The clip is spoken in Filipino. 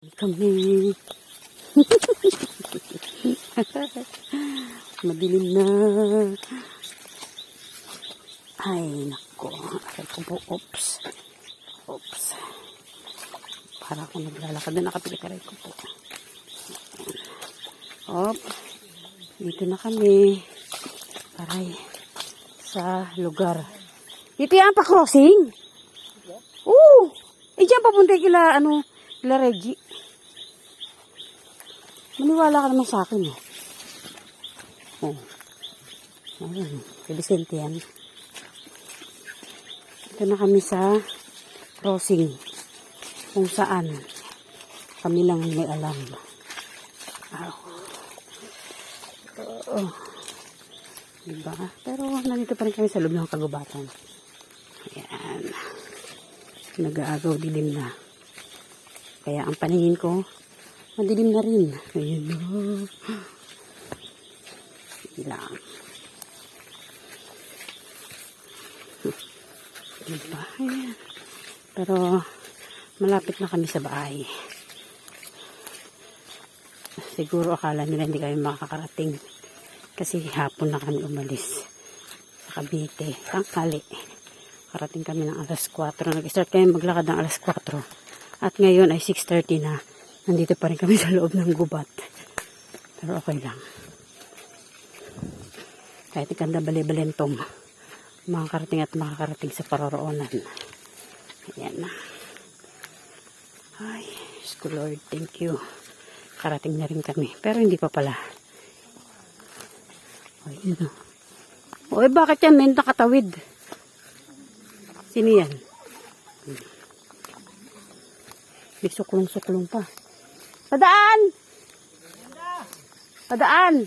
Kami. Madilim na. Ay, nako. Aray ko po. Oops. Oops. Para ako naglalakad na nakapilikaray ko po. Op. Dito na kami. Aray. Sa lugar. Dito yan pa crossing? Oo. Eh, dyan papunta kila, kila Reggie. Maniwala ka naman sa akin, eh. Oh. Ayun. Kay Vicente yan. Ito na kami sa crossing. Kung saan kami lang may alam. Diba? Pero nandito pa rin kami sa loob ng kagubatan. Ayan. Nag-aagaw dilim na. Kaya ang paningin ko, madilim na rin. Ayan na. Ilang. Diba? Ayan. Pero, malapit na kami sa bahay. Siguro akala nila hindi kami makakarating. Kasi hapon na kami umalis. Sa Cavite. Tangkali. Karating kami ng alas 4. Nag-start kami maglakad ng alas 4. At ngayon ay 6:30 na. Nandito pa rin kami sa loob ng gubat. Pero okay lang. Kahit ikanda bali-balentong. Makakarating at makakarating sa paroroonan. Ayan na. Ay, Diyos ko Lord, thank you. Karating na rin kami. Pero hindi pa pala. Ayun na. Oy, bakit yan? May nakatawid. Sino yan? May suklong-suklong pa. Padaan! Padaan!